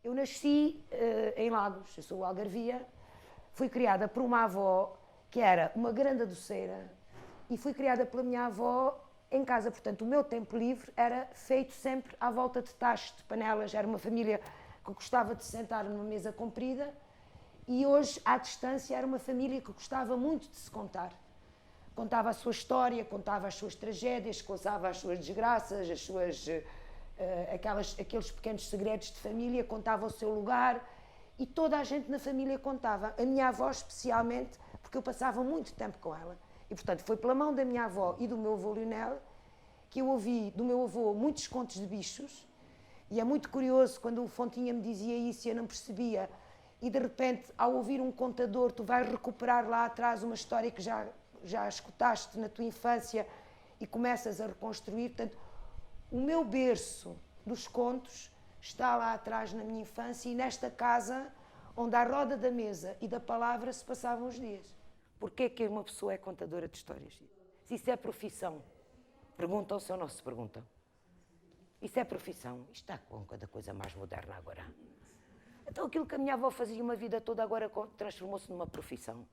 Eu nasci em Lagos, eu sou algarvia, fui criada por uma avó que era uma grande doceira e fui criada pela minha avó em casa. Portanto, o meu tempo livre era feito sempre à volta de tachos, de panelas. Era uma família que gostava de sentar numa mesa comprida e hoje, à distância, era uma família que gostava muito de se contar. Contava a sua história, contava as suas tragédias, contava as suas desgraças, aqueles pequenos segredos de família, contava o seu lugar e toda a gente na família contava. A minha avó especialmente, porque eu passava muito tempo com ela. E, portanto, foi pela mão da minha avó e do meu avô Lionel que eu ouvi do meu avô muitos contos de bichos. E é muito curioso quando o Fontinha me dizia isso e eu não percebia. E, de repente, ao ouvir um contador, tu vais recuperar lá atrás uma história que já escutaste na tua infância e começas a reconstruir. Portanto, o meu berço dos contos está lá atrás na minha infância e nesta casa onde à roda da mesa e da palavra se passavam os dias. Porquê que uma pessoa é contadora de histórias? Se isso é profissão, perguntam-se ou não se perguntam? Isso é profissão? Isto está com cada coisa mais moderna agora. Então aquilo que a minha avó fazia uma vida toda agora transformou-se numa profissão.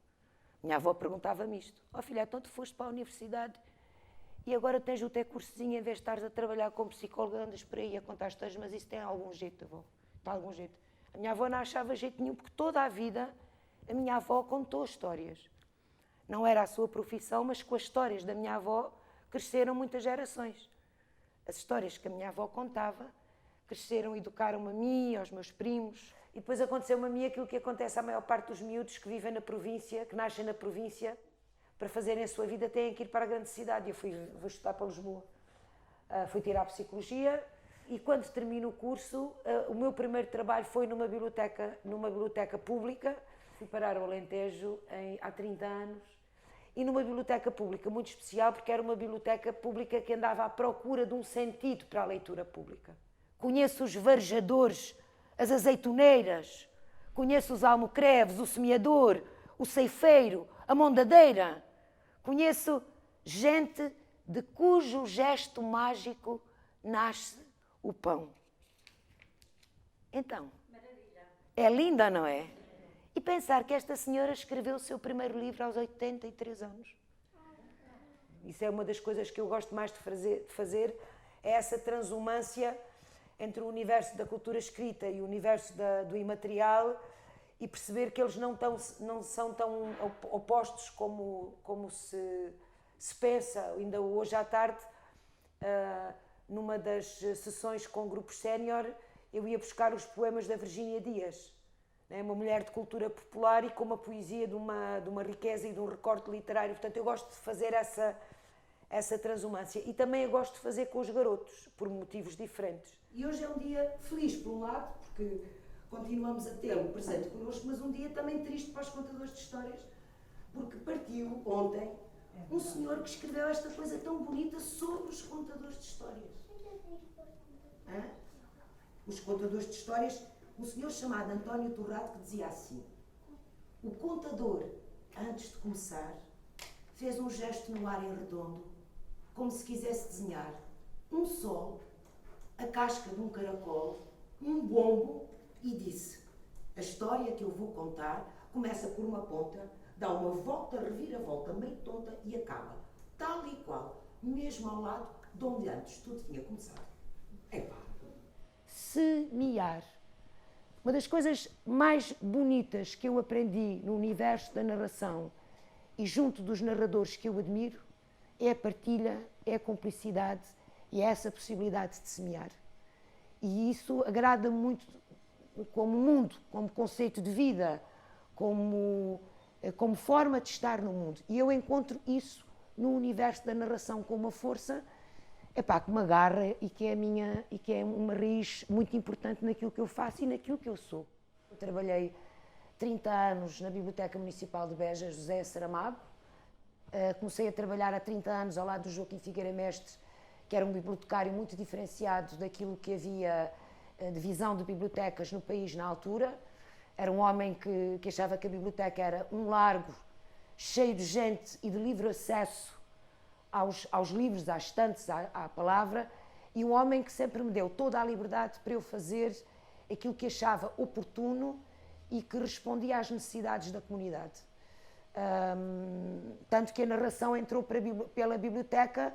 Minha avó perguntava-me isto. Ó filha, então tu foste para a universidade e agora tens o teu cursozinho, em vez de estares a trabalhar como psicóloga, andas por aí a contar histórias, mas isso tem algum jeito, avó? Tem algum jeito? A minha avó não achava jeito nenhum, porque toda a vida a minha avó contou histórias. Não era a sua profissão, mas com as histórias da minha avó cresceram muitas gerações. As histórias que a minha avó contava cresceram, educaram-me a mim, aos meus primos. E depois aconteceu-me a mim aquilo que acontece à maior parte dos miúdos que vivem na província, que nascem na província, para fazerem a sua vida têm que ir para a grande cidade. Eu vou estudar para Lisboa. Fui tirar Psicologia e quando termino o curso, o meu primeiro trabalho foi numa biblioteca pública. Fui parar ao Alentejo há 30 anos e numa biblioteca pública muito especial, porque era uma biblioteca pública que andava à procura de um sentido para a leitura pública. Conheço os varejadores, as azeitoneiras, conheço os almocreves, o semeador, o ceifeiro, a mondadeira. Conheço gente de cujo gesto mágico nasce o pão. Então, maravilha. É linda, não é? E pensar que esta senhora escreveu o seu primeiro livro aos 83 anos. Isso é uma das coisas que eu gosto mais de fazer, é essa transumância entre o universo da cultura escrita e o universo do imaterial e perceber que eles não são tão opostos como se pensa. Ainda hoje à tarde, numa das sessões com grupos sénior, eu ia buscar os poemas da Virgínia Dias, uma mulher de cultura popular e com uma poesia de uma riqueza e de um recorte literário. Portanto, eu gosto de fazer essa transumância e também eu gosto de fazer com os garotos, por motivos diferentes. E hoje é um dia feliz, por um lado, porque continuamos a tê-lo presente connosco, mas um dia também triste para os contadores de histórias, porque partiu ontem um senhor que escreveu esta coisa tão bonita sobre os contadores de histórias. Os contadores de histórias, um senhor chamado António Torrado, que dizia assim: o contador, antes de começar, fez um gesto no ar em redondo, como se quisesse desenhar um sol, a casca de um caracol, um bombo, e disse: a história que eu vou contar começa por uma ponta, dá uma volta, revira-volta meio tonta e acaba, tal e qual, mesmo ao lado de onde antes tudo tinha começado. Epá. Semear. Uma das coisas mais bonitas que eu aprendi no universo da narração e junto dos narradores que eu admiro é a partilha, é a cumplicidade e é essa possibilidade de semear. E isso agrada-me muito como mundo, como conceito de vida, como forma de estar no mundo. E eu encontro isso no universo da narração com uma força que me agarra e que é uma raiz muito importante naquilo que eu faço e naquilo que eu sou. Eu trabalhei 30 anos na Biblioteca Municipal de Beja, José Saramago. Comecei a trabalhar há 30 anos ao lado do Joaquim Figueira Mestre, que era um bibliotecário muito diferenciado daquilo que havia de visão de bibliotecas no país na altura. Era um homem que achava que a biblioteca era um largo cheio de gente e de livre acesso aos livros, às estantes, à palavra, e um homem que sempre me deu toda a liberdade para eu fazer aquilo que achava oportuno e que respondia às necessidades da comunidade. Tanto que a narração entrou pela biblioteca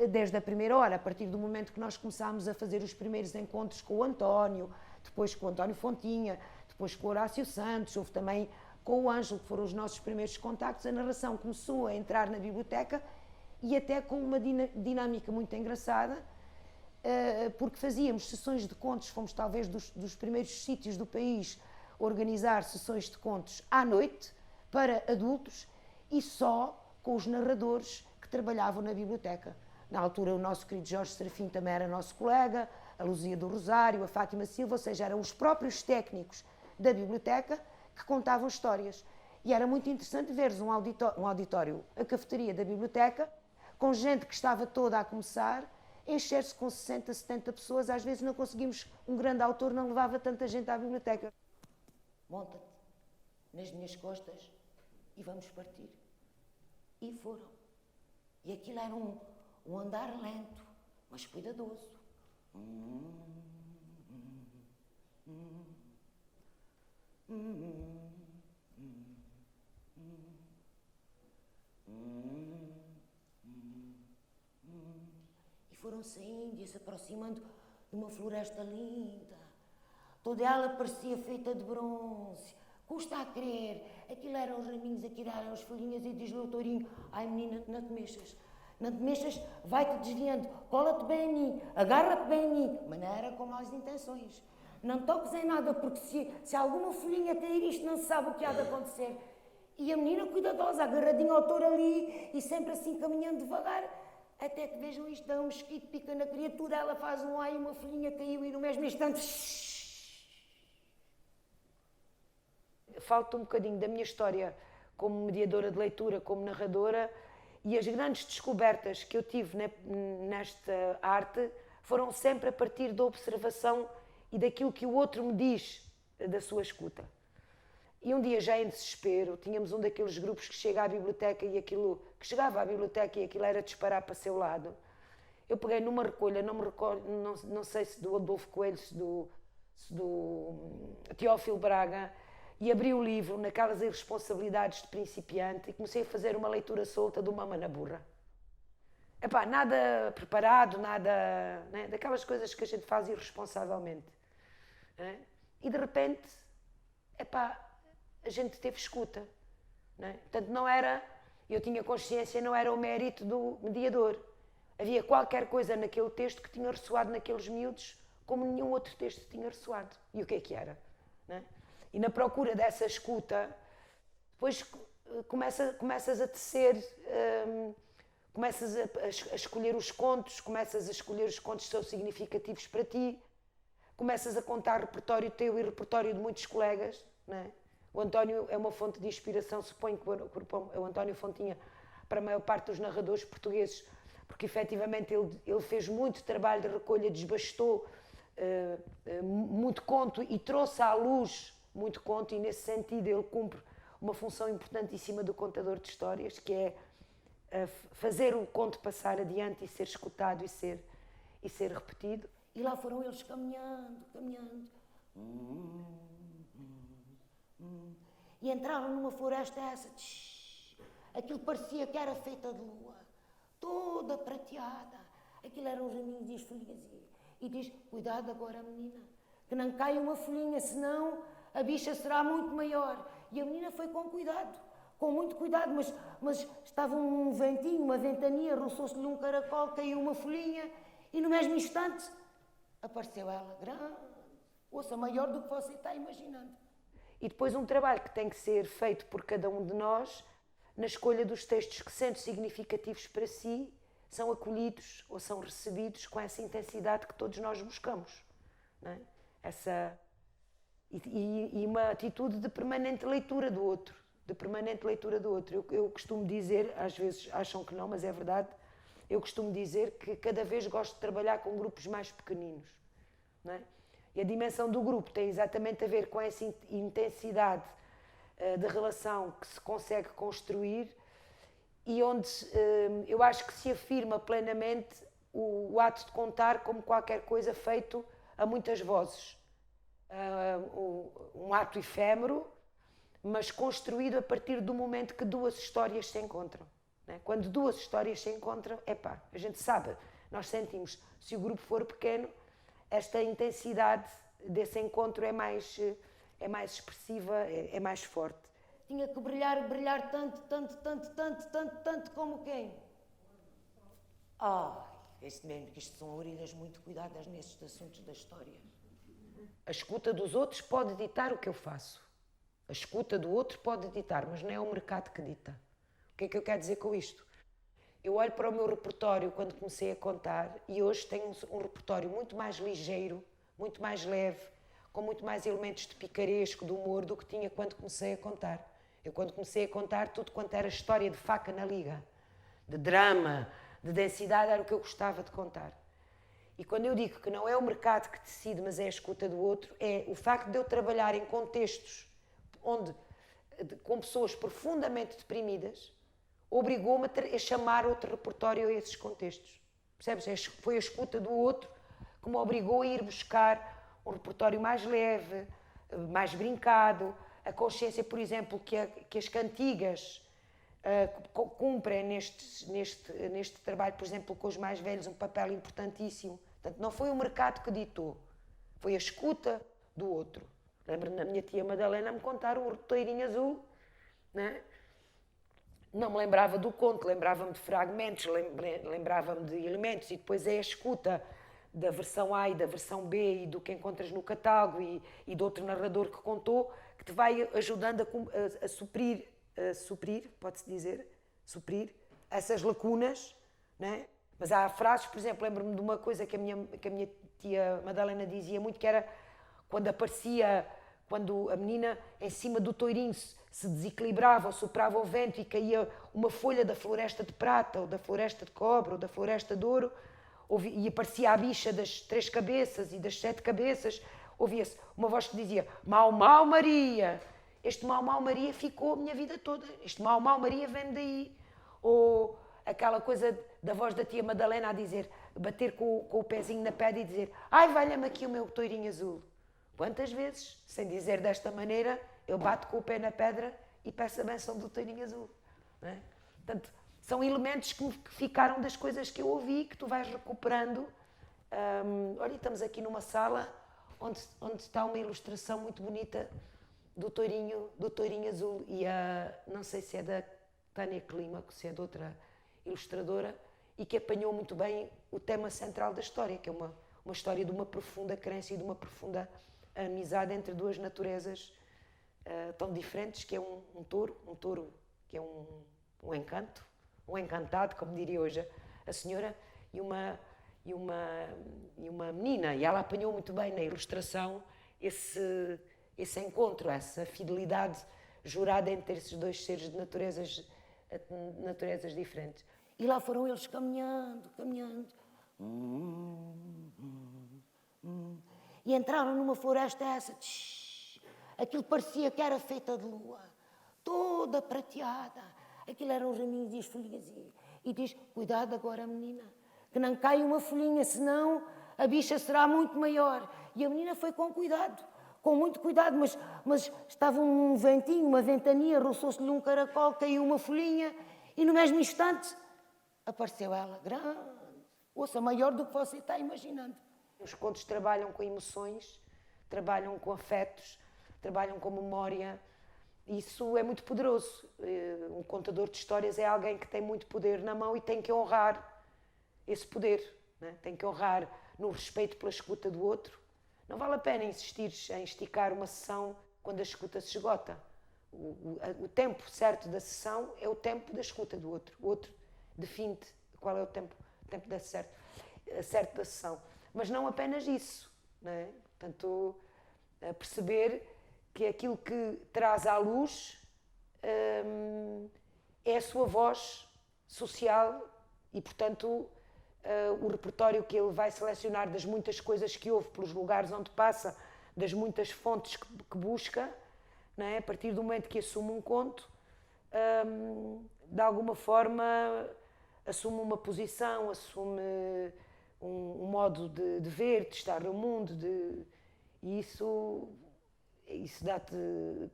desde a primeira hora, a partir do momento que nós começámos a fazer os primeiros encontros com o António, depois com o António Fontinha, depois com o Horácio Santos, houve também com o Ângelo, que foram os nossos primeiros contactos. A narração começou a entrar na biblioteca e até com uma dinâmica muito engraçada, porque fazíamos sessões de contos, fomos talvez dos primeiros sítios do país a organizar sessões de contos à noite para adultos e só com os narradores que trabalhavam na biblioteca. Na altura o nosso querido Jorge Serafim também era nosso colega, a Luzia do Rosário, a Fátima Silva, ou seja, eram os próprios técnicos da biblioteca que contavam histórias. E era muito interessante veres um auditório, a cafeteria da biblioteca, com gente que estava toda a começar, encher-se com 60, 70 pessoas. Às vezes não conseguimos, um grande autor não levava tanta gente à biblioteca. Monta-te nas minhas costas e vamos partir. E foram. E aquilo era um andar lento, mas cuidadoso. E foram saindo e se aproximando de uma floresta linda. Toda ela parecia feita de bronze. Custa a crer. Aquilo eram os raminhos a tirarem as folhinhas e diz-lhe o tourinho: ai menina, não te mexas. Não te mexas, vai-te desviando. Cola-te bem a mim, agarra-te bem a mim. Mas não era com más intenções. Não toques em nada, porque se alguma folhinha cair, isto não se sabe o que há de acontecer. E a menina cuidadosa, agarradinha ao touro ali e sempre assim caminhando devagar. Até que vejam isto, dá um mosquito, pica na criatura, ela faz um ai, uma folhinha caiu e no mesmo instante... Falta um bocadinho da minha história como mediadora de leitura, como narradora, e as grandes descobertas que eu tive nesta arte foram sempre a partir da observação e daquilo que o outro me diz da sua escuta. E um dia, já em desespero, tínhamos um daqueles grupos que chegava à biblioteca e aquilo era disparar para o seu lado. Eu peguei numa recolha, não me recordo, não sei se do Adolfo Coelho, se do Teófilo Braga, e abri o livro naquelas irresponsabilidades de principiante e comecei a fazer uma leitura solta do Mama na Burra. Epá, nada preparado, nada... Né, daquelas coisas que a gente faz irresponsavelmente. Né? E de repente, epá, a gente teve escuta. Né? Portanto, não era... Eu tinha consciência, não era o mérito do mediador. Havia qualquer coisa naquele texto que tinha ressoado naqueles miúdos como nenhum outro texto tinha ressoado. E o que é que era? Né? E na procura dessa escuta, depois começas a tecer, começas a escolher os contos, começas a escolher os contos que são significativos para ti, começas a contar repertório teu e repertório de muitos colegas. Né? O António é uma fonte de inspiração, suponho que o António Fontinha, para a maior parte dos narradores portugueses, porque efetivamente ele fez muito trabalho de recolha, desbastou muito conto e trouxe à luz muito conto, e nesse sentido ele cumpre uma função importantíssima do contador de histórias, que é fazer o conto passar adiante e ser escutado e ser repetido. E lá foram eles caminhando. E entraram numa floresta essa. Aquilo parecia que era feita de lua, toda prateada. Aquilo eram os raminhos e as folhinhas. E diz: cuidado agora, menina, que não caia uma folhinha, senão a bicha será muito maior. E a menina foi com cuidado, com muito cuidado, mas estava um ventinho, uma ventania, roçou-se-lhe um caracol, caiu uma folhinha e no mesmo instante apareceu ela, grande, ouça, maior do que você está imaginando. E depois um trabalho que tem que ser feito por cada um de nós, na escolha dos textos que, sendo significativos para si, são acolhidos ou são recebidos com essa intensidade que todos nós buscamos. Não é? E uma atitude de permanente leitura do outro. Eu costumo dizer, às vezes acham que não, mas é verdade, eu costumo dizer que cada vez gosto de trabalhar com grupos mais pequeninos. Não é? E a dimensão do grupo tem exatamente a ver com essa intensidade de relação que se consegue construir e onde eu acho que se afirma plenamente o ato de contar como qualquer coisa feito a muitas vozes. um ato efêmero, mas construído a partir do momento que duas histórias se encontram. Né? Quando duas histórias se encontram, a gente sabe, nós sentimos, se o grupo for pequeno, esta intensidade desse encontro é mais expressiva, é mais forte. Tinha que brilhar, brilhar tanto como quem? Esse mesmo que isto são oridas muito cuidadas nesses assuntos da história. A escuta dos outros pode ditar o que eu faço. A escuta do outro pode ditar, mas não é o mercado que dita. O que é que eu quero dizer com isto? Eu olho para o meu repertório quando comecei a contar e hoje tenho um repertório muito mais ligeiro, muito mais leve, com muito mais elementos de picaresco, de humor, do que tinha quando comecei a contar. Eu quando comecei a contar, tudo quanto era história de faca na liga, de drama, de densidade, era o que eu gostava de contar. E quando eu digo que não é o mercado que decide, mas é a escuta do outro, é o facto de eu trabalhar em contextos com pessoas profundamente deprimidas, obrigou-me a chamar outro repertório a esses contextos. Percebes? Foi a escuta do outro que me obrigou a ir buscar um repertório mais leve, mais brincado, a consciência, por exemplo, que as cantigas cumprem neste trabalho, por exemplo, com os mais velhos, um papel importantíssimo. Portanto, não foi o mercado que ditou, foi a escuta do outro. Lembro-me da minha tia Madalena me contar o Toirinho Azul, né? Não me lembrava do conto, lembrava-me de fragmentos, lembrava-me de elementos, e depois é a escuta da versão A e da versão B e do que encontras no catálogo e de outro narrador que contou, que te vai ajudando a suprir, pode-se dizer, suprir essas lacunas, né? Mas há frases, por exemplo, lembro-me de uma coisa que a minha tia Madalena dizia muito, que era quando a menina em cima do toirinho se desequilibrava ou soprava o vento e caía uma folha da floresta de prata, ou da floresta de cobre, ou da floresta de ouro, e aparecia a bicha das 3 cabeças e das 7 cabeças, ouvia-se uma voz que dizia: Mau, mau, Maria! Este mau, mau, Maria ficou a minha vida toda. Este mau, mau, Maria vem daí. Ou aquela coisa da voz da tia Madalena a dizer, bater com o pezinho na pedra e dizer: Ai, valha-me aqui o meu toirinho azul. Quantas vezes, sem dizer desta maneira, eu bato com o pé na pedra e peço a benção do toirinho azul. Não é? Portanto, são elementos que ficaram das coisas que eu ouvi, que tu vais recuperando. Olha, estamos aqui numa sala onde está uma ilustração muito bonita do toirinho azul. E não sei se é da Tânia Clímaco, se é de outra ilustradora, e que apanhou muito bem o tema central da história, que é uma história de uma profunda crença e de uma profunda amizade entre duas naturezas tão diferentes, que é um touro que é um encanto, um encantado, como diria hoje a senhora, e uma menina, e ela apanhou muito bem na ilustração esse encontro, essa fidelidade jurada entre esses dois seres de naturezas diferentes. E lá foram eles caminhando. E entraram numa floresta essa. Aquilo parecia que era feita de lua, toda prateada. Aquilo eram os raminhos e as folhinhas. E diz: cuidado agora, menina, que não cai uma folhinha, senão a bicha será muito maior. E a menina foi com cuidado, com muito cuidado, mas estava um ventinho, uma ventania, roçou-se-lhe um caracol, caiu uma folhinha, e no mesmo instante apareceu ela, grande, ouça, maior do que você está imaginando. Os contos trabalham com emoções, trabalham com afetos, trabalham com memória. Isso é muito poderoso. Um contador de histórias é alguém que tem muito poder na mão e tem que honrar esse poder, né? Tem que honrar no respeito pela escuta do outro. Não vale a pena insistir em esticar uma sessão quando a escuta se esgota. O tempo certo da sessão é o tempo da escuta do outro. O outro define-te qual é o tempo certo da sessão. Mas não apenas isso, não é? Portanto, perceber que aquilo que traz à luz é a sua voz social e, portanto, o repertório que ele vai selecionar das muitas coisas que ouve pelos lugares onde passa, das muitas fontes que busca, não é? A partir do momento que assume um conto, de alguma forma assume uma posição, assume um modo de ver, de estar no mundo, E isso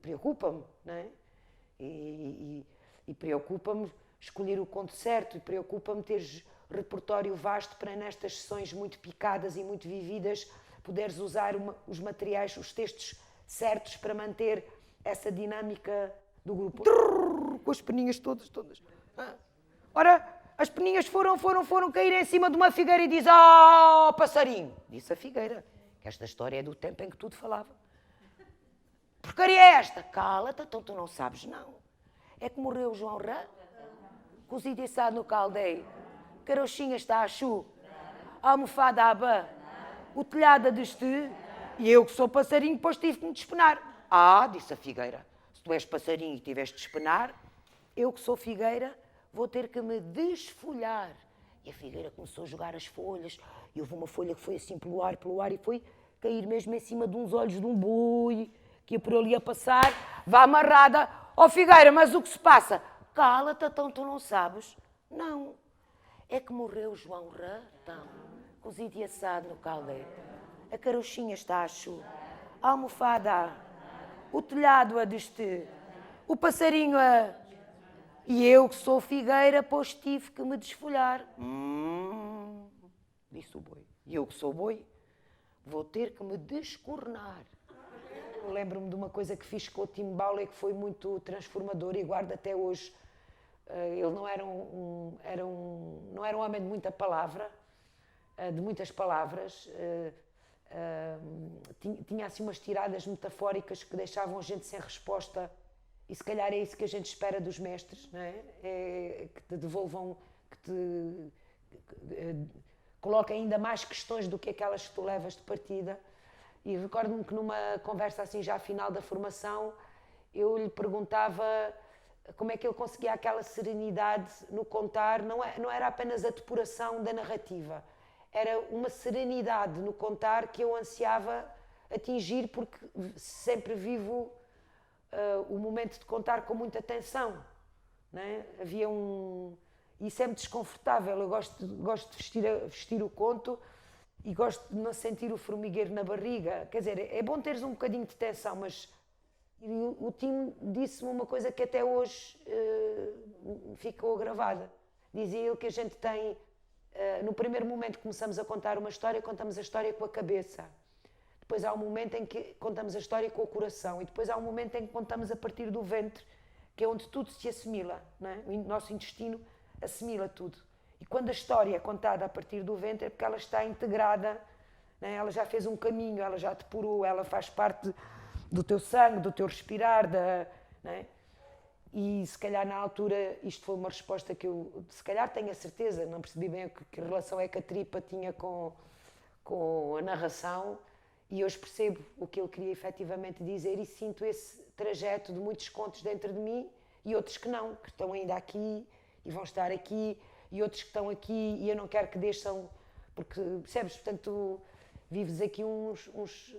preocupa-me, não é? E preocupa-me escolher o conto certo, e preocupa-me ter repertório vasto para nestas sessões muito picadas e muito vividas poderes usar os materiais, os textos certos para manter essa dinâmica do grupo. Com as peninhas todas. Ora, as peninhas foram cair em cima de uma figueira e diz: "Ah, passarinho!" Disse a figueira, que esta história é do tempo em que tudo falava. "Porcaria é esta?" "Cala-te, então tu não sabes, não. É que morreu o João Rã, cozido e assado no caldeiro, carochinha está a chu, a almofada a bã, o telhado a deste, e eu que sou passarinho, depois tive que me despenar." "Ah," disse a figueira, "se tu és passarinho e tiveste de despenar, eu que sou figueira vou ter que me desfolhar." E a figueira começou a jogar as folhas, e houve uma folha que foi assim pelo ar, e foi cair mesmo em cima de uns olhos de um boi, que ia por ali a passar, vá amarrada. "Ó figueira, mas o que se passa?" "Cala-te, então tu não sabes." "Não, é que morreu João Ratão, cozido e assado no caldeiro. A carochinha está a chu, a almofada a, o telhado a deste, o passarinho a... E eu que sou figueira, pois tive que me desfolhar." Disse o boi. "E eu que sou boi, vou ter que me descornar." Eu lembro-me de uma coisa que fiz com o Timbaula e que foi muito transformador e guardo até hoje. Ele não era não era um homem de muita palavra, de muitas palavras. Tinha assim umas tiradas metafóricas que deixavam a gente sem resposta, e se calhar é isso que a gente espera dos mestres, não é? Que te devolvam, coloquem ainda mais questões do que aquelas que tu levas de partida. E recordo-me que numa conversa assim já à final da formação, eu lhe perguntava como é que ele conseguia aquela serenidade no contar. Não era apenas a depuração da narrativa, era uma serenidade no contar que eu ansiava atingir, porque sempre vivo o momento de contar com muita tensão, não é? Isso é muito desconfortável. Eu gosto de vestir o conto e gosto de não sentir o formigueiro na barriga. Quer dizer, é bom teres um bocadinho de tensão, mas o Tim disse-me uma coisa que até hoje ficou gravada. Dizia ele que a gente tem, no primeiro momento que começamos a contar uma história, contamos a história com a cabeça. Depois há um momento em que contamos a história com o coração, e depois há um momento em que contamos a partir do ventre, que é onde tudo se assimila, não é? O nosso intestino assimila tudo. E quando a história é contada a partir do ventre é porque ela está integrada, não é? Ela já fez um caminho, ela já depurou, ela faz parte do teu sangue, do teu respirar, não é? E se calhar na altura isto foi uma resposta que eu, se calhar tenho a certeza, não percebi bem que relação é que a tripa tinha com a narração, e hoje percebo o que ele queria efetivamente dizer, e sinto esse trajeto de muitos contos dentro de mim, e outros que não, que estão ainda aqui e vão estar aqui, e outros que estão aqui e eu não quero que deixem, porque percebes, portanto, tu vives aqui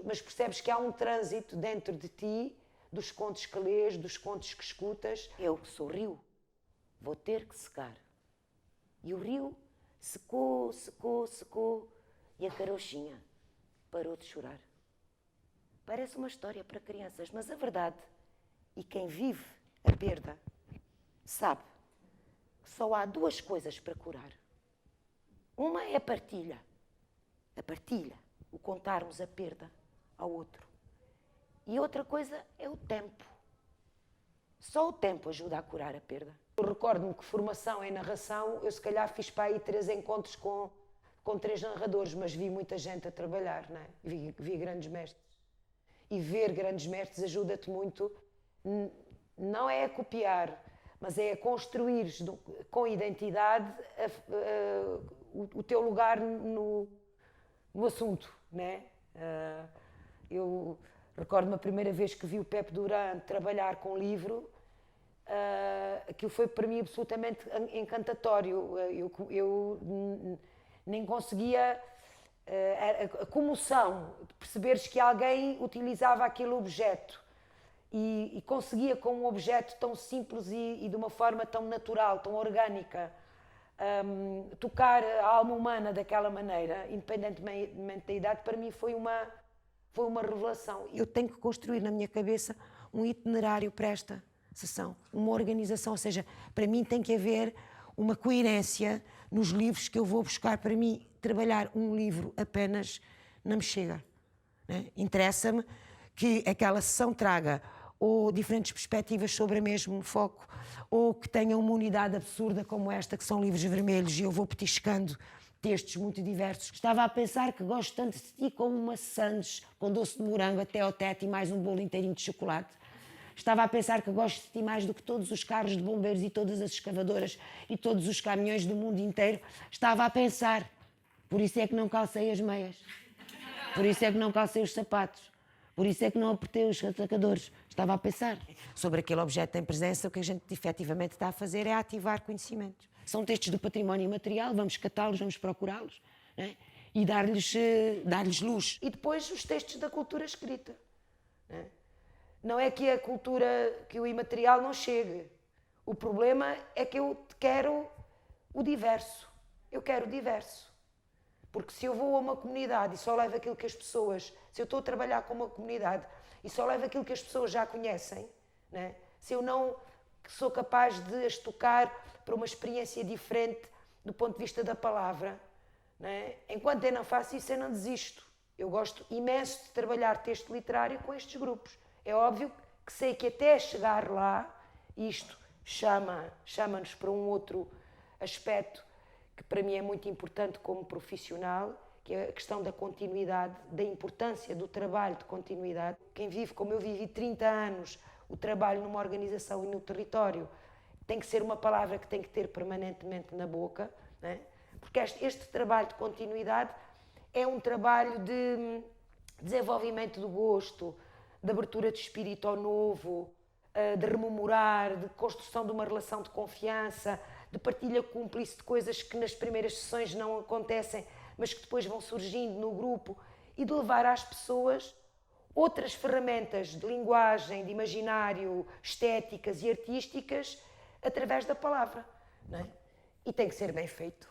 mas percebes que há um trânsito dentro de ti, dos contos que lês, dos contos que escutas. Eu que sou rio, vou ter que secar. E o rio secou, e a carochinha parou de chorar. Parece uma história para crianças, mas a verdade, e quem vive a perda, sabe que só há duas coisas para curar. Uma é a partilha, o contarmos a perda ao outro. E outra coisa é o tempo. Só o tempo ajuda a curar a perda. Eu recordo-me que formação em narração, eu se calhar fiz para aí 3 encontros com 3 narradores, mas vi muita gente a trabalhar, não é? Vi grandes mestres. E ver grandes mestres ajuda-te muito, não é a copiar, mas é a construir com identidade o teu lugar no assunto, não é? Eu recordo-me a primeira vez que vi o Pepe Durand trabalhar com livro, aquilo foi para mim absolutamente encantatório. Eu nem conseguia a comoção de perceberes que alguém utilizava aquele objeto e conseguia com um objeto tão simples e de uma forma tão natural, tão orgânica, tocar a alma humana daquela maneira, independentemente da idade. Para mim foi uma foi uma revelação. Eu tenho que construir na minha cabeça um itinerário para esta sessão, uma organização, ou seja, para mim tem que haver uma coerência nos livros que eu vou buscar. Para mim, trabalhar um livro apenas não me chega, né? Interessa-me que aquela sessão traga ou diferentes perspectivas sobre o mesmo foco, ou que tenha uma unidade absurda como esta, que são livros vermelhos, e eu vou petiscando textos muito diversos. Estava a pensar que gosto tanto de ti como uma sandes com doce de morango até ao teto e mais um bolo inteirinho de chocolate. Estava a pensar que gosto de ti mais do que todos os carros de bombeiros e todas as escavadoras e todos os caminhões do mundo inteiro. Estava a pensar. Por isso é que não calcei as meias. Por isso é que não calcei os sapatos. Por isso é que não apertei os atacadores. Estava a pensar. Sobre aquele objeto em presença, o que a gente efetivamente está a fazer é ativar conhecimentos. São textos do património imaterial, vamos catá-los, vamos procurá-los, né? E dar-lhes luz. E depois os textos da cultura escrita, né? Não é que a cultura, que o imaterial não chegue. O problema é que eu quero o diverso. Eu quero o diverso. Porque se eu vou a uma comunidade e só levo aquilo que as pessoas... Se eu estou a trabalhar com uma comunidade e só levo aquilo que as pessoas já conhecem, né? Se eu não sou capaz de as tocar para uma experiência diferente do ponto de vista da palavra, né? Enquanto eu não faço isso, eu não desisto. Eu gosto imenso de trabalhar texto literário com estes grupos. É óbvio que sei que até chegar lá, isto chama-nos para um outro aspecto que para mim é muito importante como profissional, que é a questão da continuidade, da importância do trabalho de continuidade. Quem vive, como eu vivi 30 anos, o trabalho numa organização e no território, tem que ser uma palavra que tem que ter permanentemente na boca, né? Porque este trabalho de continuidade é um trabalho de desenvolvimento do gosto, de abertura de espírito ao novo, de rememorar, de construção de uma relação de confiança, de partilha cúmplice de coisas que nas primeiras sessões não acontecem, mas que depois vão surgindo no grupo, e de levar às pessoas outras ferramentas de linguagem, de imaginário, estéticas e artísticas através da palavra, não é? E tem que ser bem feito.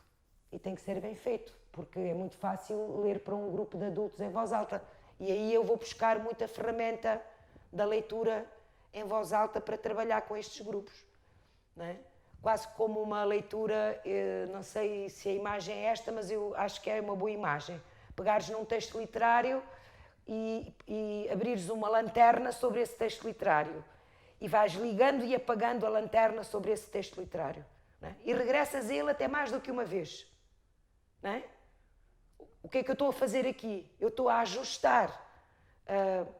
E tem que ser bem feito, porque é muito fácil ler para um grupo de adultos em voz alta. E aí eu vou buscar muita ferramenta da leitura em voz alta para trabalhar com estes grupos, não é? Quase como uma leitura, não sei se a imagem é esta, mas eu acho que é uma boa imagem. Pegares num texto literário e abrires uma lanterna sobre esse texto literário e vais ligando e apagando a lanterna sobre esse texto literário, não é? E regressas a ele até mais do que uma vez, não é? O que é que eu estou a fazer aqui? Eu estou a ajustar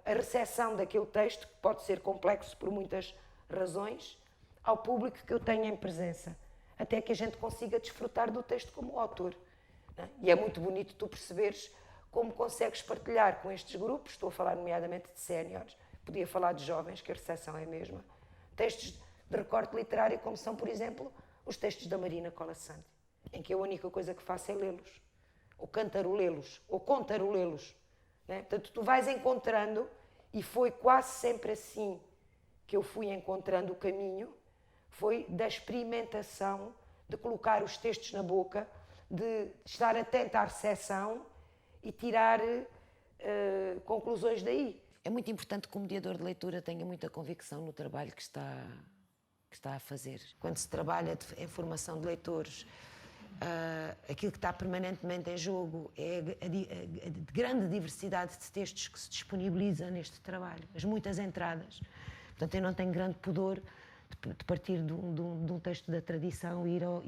a recepção daquele texto, que pode ser complexo por muitas razões, ao público que eu tenho em presença, até que a gente consiga desfrutar do texto como autor, não é? E é muito bonito tu perceberes como consegues partilhar com estes grupos, estou a falar nomeadamente de séniores, podia falar de jovens, que a recepção é a mesma, textos de recorte literário, como são, por exemplo, os textos da Marina Colasanti, em que a única coisa que faço é lê-los, ou cantarolê-los, ou contarolê-los, né? Portanto, tu vais encontrando, e foi quase sempre assim que eu fui encontrando o caminho, foi da experimentação, de colocar os textos na boca, de estar atento à recepção e tirar conclusões daí. É muito importante que o mediador de leitura tenha muita convicção no trabalho que está a fazer. Quando se trabalha em formação de leitores, aquilo que está permanentemente em jogo é a grande diversidade de textos que se disponibiliza neste trabalho, as muitas entradas. Portanto, eu não tenho grande pudor de partir de um texto da tradição, ir ao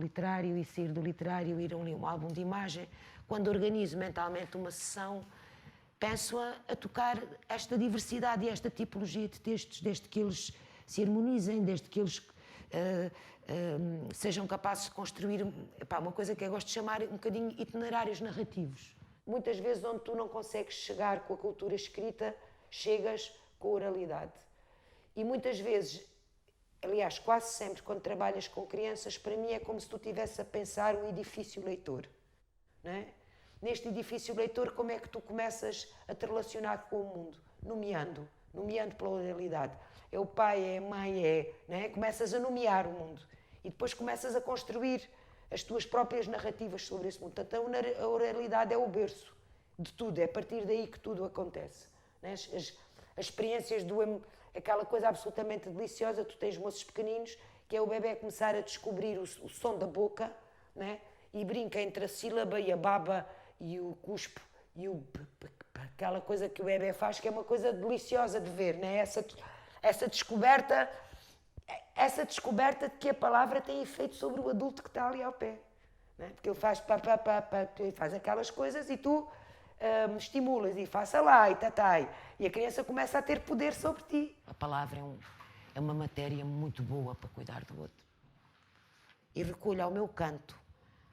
literário e sair do literário, ir a um álbum de imagem. Quando organizo mentalmente uma sessão, penso a tocar esta diversidade e esta tipologia de textos, desde que eles se harmonizem, desde que eles sejam capazes de construir uma coisa que eu gosto de chamar um bocadinho itinerários narrativos. Muitas vezes onde tu não consegues chegar com a cultura escrita, chegas com a oralidade. E muitas vezes, aliás, quase sempre, quando trabalhas com crianças, para mim é como se tu estivesse a pensar um edifício leitor, não é? Neste edifício leitor, como é que tu começas a te relacionar com o mundo? Nomeando pela oralidade. É o pai, é a mãe, não é? Começas a nomear o mundo e depois começas a construir as tuas próprias narrativas sobre esse mundo. Portanto, a oralidade é o berço de tudo, é a partir daí que tudo acontece. Né? As experiências aquela coisa absolutamente deliciosa, tu tens moços pequeninos, que é o bebé começar a descobrir o som da boca, né? E brinca entre a sílaba e a baba e o cuspo e aquela coisa que o bebé faz, que é uma coisa deliciosa de ver, né? Essa descoberta de que a palavra tem efeito sobre o adulto que está ali ao pé. Né? Porque ele faz faz aquelas coisas e tu estimulas e faça lá e tatai. E a criança começa a ter poder sobre ti. A palavra é uma matéria muito boa para cuidar do outro. E recolho ao meu canto,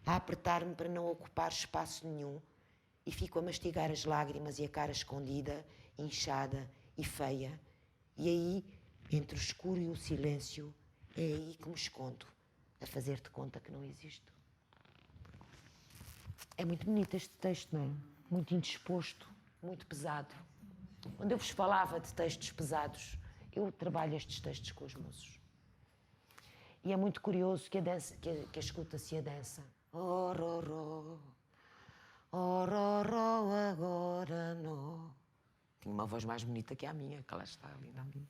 a apertar-me para não ocupar espaço nenhum, e fico a mastigar as lágrimas e a cara escondida, inchada e feia. E aí, entre o escuro e o silêncio, é aí que me escondo, a fazer-te conta que não existo. É muito bonito este texto, não é? Muito indisposto, muito pesado. Quando eu vos falava de textos pesados, eu trabalho estes textos com os moços. E é muito curioso que a escuta se adensa. Oh, oh, oh, oh, agora não. Tinha uma voz mais bonita que a minha, que ela está ali na minha.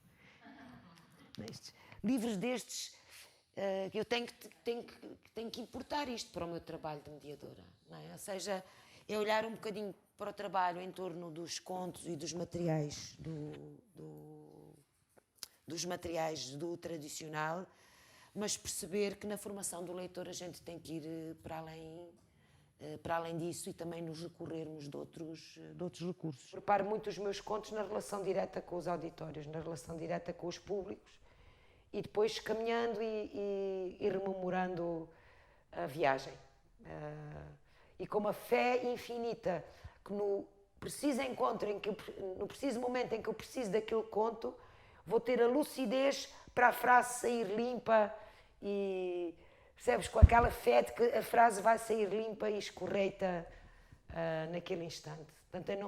Livros destes, eu tenho que importar isto para o meu trabalho de mediadora. Não é? Ou seja, é olhar um bocadinho para o trabalho em torno dos contos e dos materiais dos materiais do tradicional, mas perceber que na formação do leitor a gente tem que ir para além disso e também nos recorrermos de outros recursos. Preparo muito os meus contos na relação direta com os auditórios, na relação direta com os públicos e depois caminhando e rememorando a viagem. E com uma fé infinita que no preciso momento em que eu preciso daquele conto, vou ter a lucidez para a frase sair limpa e, percebes, com aquela fé de que a frase vai sair limpa e escorreita naquele instante. Portanto, eu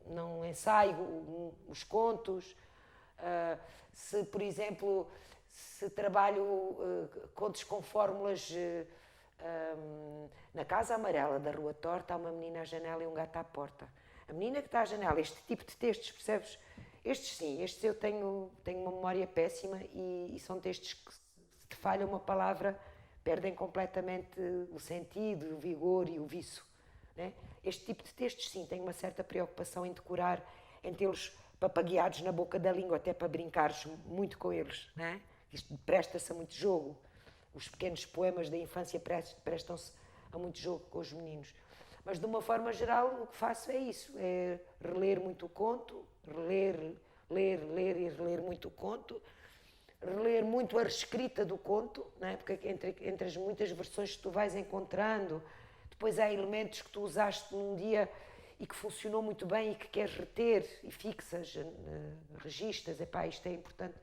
não ensaio os contos. Se, por exemplo, se trabalho contos com fórmulas... na Casa Amarela da Rua Torta há uma menina à janela e um gato à porta. A menina que está à janela, este tipo de textos, percebes? Estes eu tenho uma memória péssima e são textos que, se te falha uma palavra, perdem completamente o sentido, o vigor e o viço. Né? Este tipo de textos, sim, tenho uma certa preocupação em decorar, em tê-los papagueados na boca da língua, até para brincares muito com eles. Né? Isto presta-se a muito jogo. Os pequenos poemas da infância prestam-se a muito jogo com os meninos. Mas, de uma forma geral, o que faço é isso, é reler muito o conto, ler e reler muito o conto, reler muito a reescrita do conto, né? Porque entre as muitas versões que tu vais encontrando, depois há elementos que tu usaste num dia e que funcionou muito bem e que queres reter e fixas, registas, isto é importante.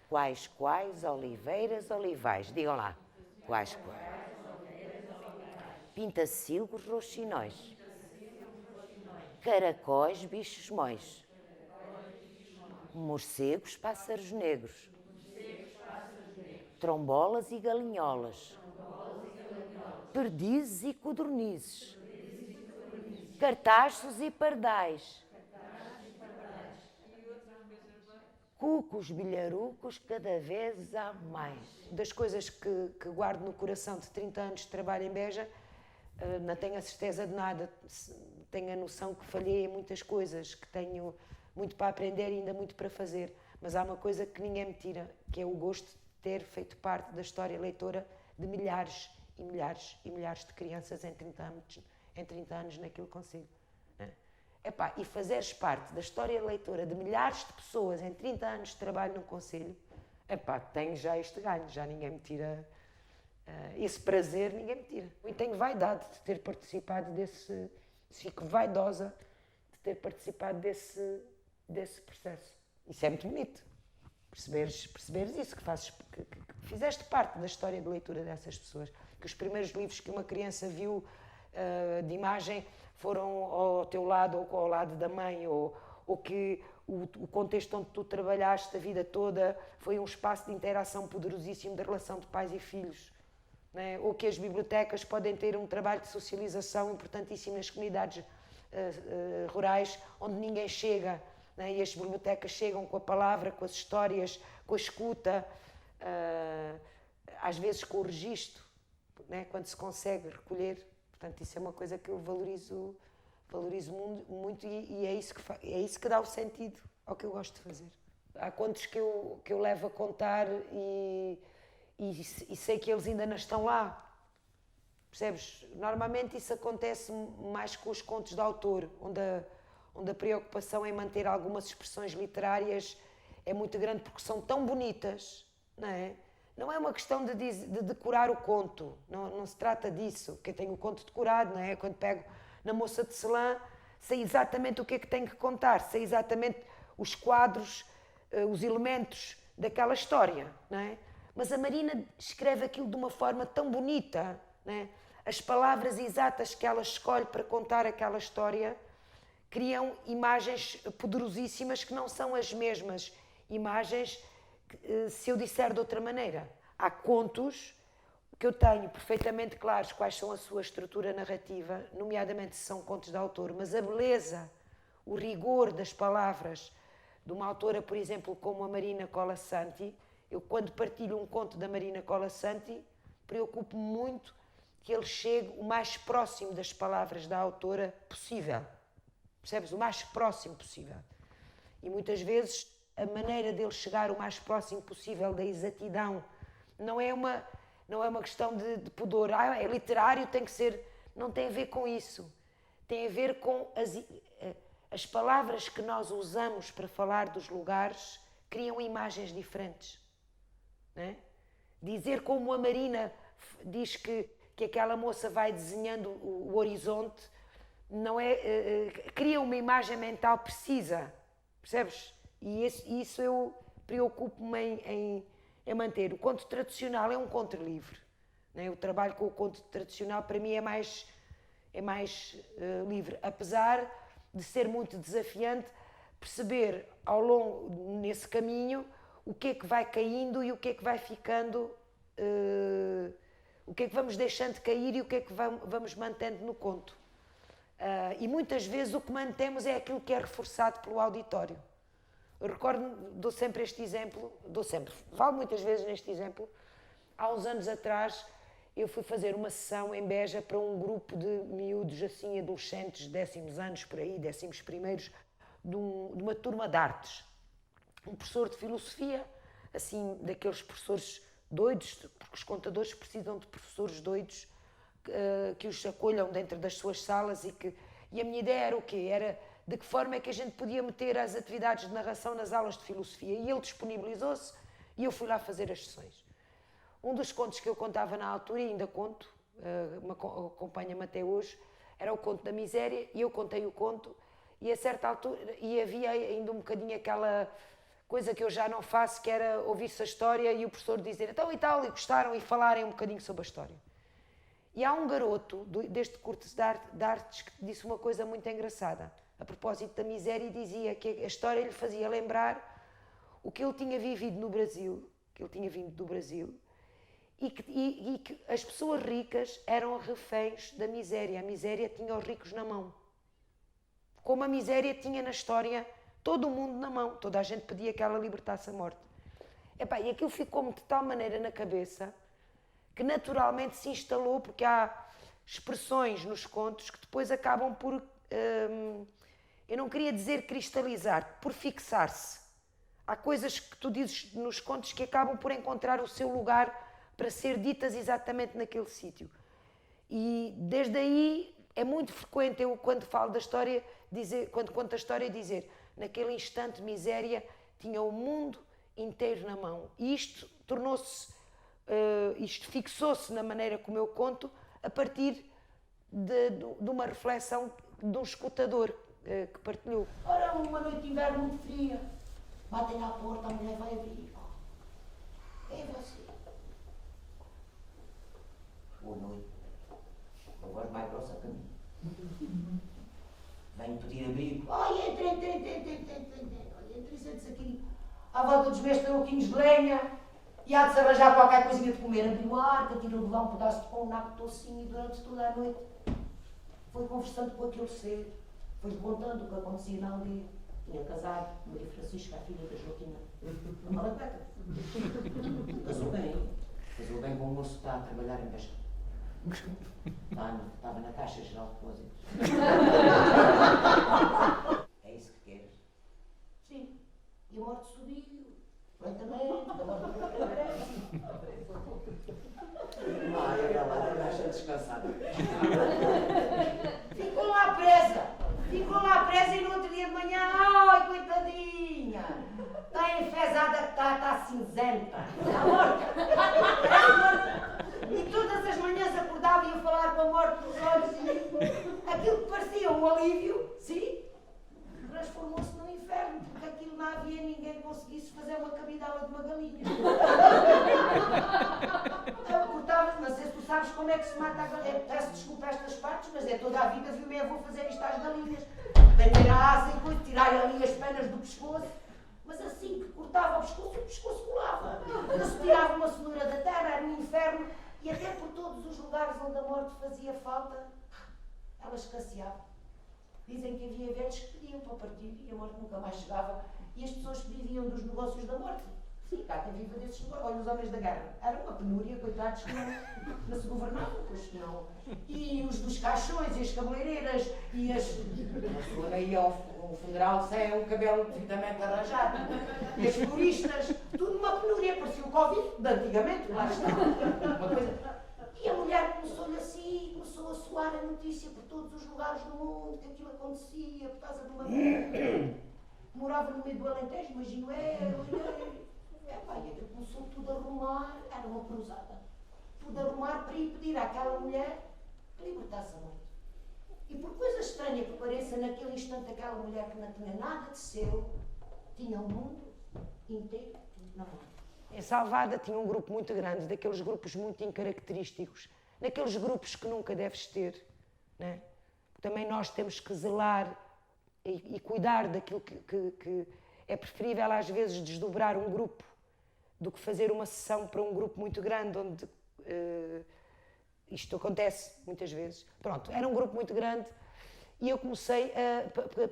Quais, oliveiras, olivais. Digam lá. Quais. Pintacilgos, roxinóis. Caracóis, bichos móis. Morcegos, pássaros negros. Trombolas e galinholas. Perdizes e codornizes. Cartaços e pardais. Cucos, bilharucos, cada vez há mais. Das coisas que guardo no coração de 30 anos de trabalho em Beja, não tenho a certeza de nada, tenho a noção que falhei em muitas coisas, que tenho muito para aprender e ainda muito para fazer, mas há uma coisa que ninguém me tira, que é o gosto de ter feito parte da história leitora de milhares e milhares e milhares de crianças em 30 anos naquele concelho. E fazeres parte da história leitora de milhares de pessoas em 30 anos de trabalho num concelho, tenho já este ganho, já ninguém me tira esse prazer, ninguém me tira. E tenho vaidade de ter participado fico vaidosa de ter participado desse processo. Isso é muito bonito, perceberes isso, que fizeste parte da história de leitura dessas pessoas, que os primeiros livros que uma criança viu de imagem foram ao teu lado ou ao lado da mãe, ou que o contexto onde tu trabalhaste a vida toda foi um espaço de interação poderosíssimo da relação de pais e filhos, né? Ou que as bibliotecas podem ter um trabalho de socialização importantíssimo nas comunidades rurais onde ninguém chega, né? E as bibliotecas chegam com a palavra, com as histórias, com a escuta, às vezes com o registro, né? Quando se consegue recolher. Portanto, isso é uma coisa que eu valorizo muito e é isso que dá o sentido ao que eu gosto de fazer. Há contos que eu levo a contar e sei que eles ainda não estão lá. Percebes? Normalmente isso acontece mais com os contos de autor, onde a preocupação em manter algumas expressões literárias é muito grande porque são tão bonitas, não é? Não é uma questão de decorar o conto, não se trata disso, porque eu tenho o conto decorado, não é? Quando pego na Moça de Selã, sei exatamente o que é que tenho que contar, sei exatamente os quadros, os elementos daquela história, não é? Mas a Marina escreve aquilo de uma forma tão bonita, não é? As palavras exatas que ela escolhe para contar aquela história criam imagens poderosíssimas que não são as mesmas imagens se eu disser de outra maneira. Há contos que eu tenho perfeitamente claros quais são a sua estrutura narrativa, nomeadamente se são contos de autor, mas a beleza, o rigor das palavras de uma autora, por exemplo, como a Marina Colasanti, eu quando partilho um conto da Marina Colasanti, preocupo-me muito que ele chegue o mais próximo das palavras da autora possível. Percebes? O mais próximo possível. E muitas vezes a maneira dele chegar o mais próximo possível da exatidão não é uma questão de pudor. É literário, tem que ser... Não tem a ver com isso. Tem a ver com as palavras que nós usamos para falar dos lugares criam imagens diferentes. Não é? Dizer como a Marina diz que aquela moça vai desenhando o horizonte, não é, cria uma imagem mental precisa, percebes? E isso eu preocupo-me em manter. O conto tradicional é um conto livre. Né? O trabalho com o conto tradicional para mim é mais livre, apesar de ser muito desafiante perceber ao longo, nesse caminho, o que é que vai caindo e o que é que vai ficando, o que é que vamos deixando cair e o que é que vamos mantendo no conto. E muitas vezes o que mantemos é aquilo que é reforçado pelo auditório. Eu dou sempre este exemplo, falo muitas vezes neste exemplo. Há uns anos atrás eu fui fazer uma sessão em Beja para um grupo de miúdos, assim, adolescentes, 10º anos por aí, 11º, de uma turma de artes. Um professor de filosofia, assim, daqueles professores doidos, porque os contadores precisam de professores doidos que os acolham dentro das suas salas e a minha ideia era o quê? Era de que forma é que a gente podia meter as atividades de narração nas aulas de filosofia. E ele disponibilizou-se e eu fui lá fazer as sessões. Um dos contos que eu contava na altura, e ainda conto, acompanha-me até hoje, era o conto da miséria, e eu contei o conto, e a certa altura, e havia ainda um bocadinho aquela coisa que eu já não faço, que era ouvir-se a história e o professor dizer então e tal, e gostaram, e falarem um bocadinho sobre a história. E há um garoto deste curso de artes que disse uma coisa muito engraçada, a propósito da miséria, e dizia que a história lhe fazia lembrar o que ele tinha vivido no Brasil, que ele tinha vindo do Brasil, e que as pessoas ricas eram reféns da miséria. A miséria tinha os ricos na mão. Como a miséria tinha na história todo o mundo na mão. Toda a gente pedia que ela libertasse a morte. E aquilo ficou-me de tal maneira na cabeça que naturalmente se instalou, porque há expressões nos contos que depois acabam por, eu não queria dizer cristalizar, por fixar-se. Há coisas que tu dizes nos contos que acabam por encontrar o seu lugar para ser ditas exatamente naquele sítio. E desde aí é muito frequente eu, quando falo da história, quando conto a história, dizer naquele instante de miséria tinha o mundo inteiro na mão. E isto tornou-se, isto fixou-se na maneira como eu conto a partir de uma reflexão de um escutador que partilhou. Ora, uma noite de inverno muito fria, batem à porta, a mulher vai abrir. É você. Boa noite. A voz mais grossa que mim. Venho pedir abrigo. Ai, entre. Olha, entre sente-se aqui à volta dos meus tarouquinhos de lenha e há de se arranjar qualquer coisinha de comer. Abriu a arca, tirou de lá um pedaço de pão, um naco docinho e durante toda a noite foi conversando com aquele ser. Foi-lhe contando o que acontecia na aldeia. Tinha casado Maria Francisca, a filha da Joaquina, a Malagueta. Casou bem com um moço que está a trabalhar em pesca. Estava na Caixa Geral de Depósitos. É isso que queres? Sim. E a morte subiu. Lentamente, a morte olha lá, deixa descansada. Ficou lá presa e no outro dia de manhã, ai, coitadinha, está enfesada que está cinzenta, está morta. E todas as manhãs acordava e ia falar com a morte nos olhos e aquilo que parecia um alívio, sim, transformou-se num inferno, porque aquilo não havia ninguém que conseguisse fazer uma cabidela de uma galinha. Não sei se tu sabes como é que se mata a galinha. Peço desculpa a estas partes, mas é toda a vida vi o meu avô fazer isto às galinhas. Prender a asa e coisa, tirar ali as penas do pescoço. Mas assim que cortava o pescoço colava. Se tirava uma cenoura da terra, era um inferno. E até por todos os lugares onde a morte fazia falta, ela escasseava. Dizem que havia velhos que pediam para partir e a morte nunca mais chegava. E as pessoas que viviam dos negócios da morte. Sim, cá quem viva desses negócios. Olha, os homens da guerra. Era uma penúria, coitados, que não se governavam, pois não. E os dos caixões, e as cabeleireiras, e as... A pessoa daí ao funeral sem um cabelo devidamente arranjado. E as floristas, tudo uma penúria. Parecia o Covid de antigamente, lá está. Uma coisa... E a mulher começou-lhe assim, começou a soar a notícia por todos os lugares do mundo, que aquilo acontecia por causa de uma mulher. Morava no meio do Alentejo, imagino eu. E aquilo começou tudo a arrumar, era uma cruzada. Tudo a arrumar para ir pedir àquela mulher que libertasse a noite. E por coisa estranha que pareça, naquele instante, aquela mulher que não tinha nada de seu, tinha o mundo inteiro na mão. Em Salvada tinha um grupo muito grande, daqueles grupos muito incaracterísticos, daqueles grupos que nunca deves ter, né? Também nós temos que zelar e cuidar daquilo que é preferível às vezes desdobrar um grupo do que fazer uma sessão para um grupo muito grande, onde isto acontece muitas vezes. Pronto, era um grupo muito grande e eu comecei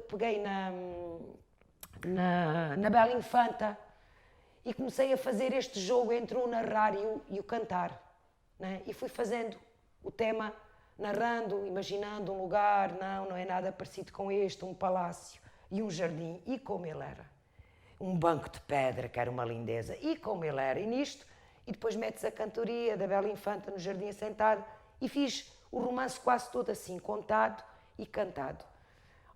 peguei na Bela Infanta e comecei a fazer este jogo entre o narrar e o cantar, né? E fui fazendo o tema, narrando, imaginando um lugar, não é nada parecido com este, um palácio e um jardim, e como ele era. Um banco de pedra, que era uma lindeza, e como ele era, e nisto, e depois metes a cantoria da Bela Infanta no jardim assentado, e fiz o romance quase todo assim, contado e cantado.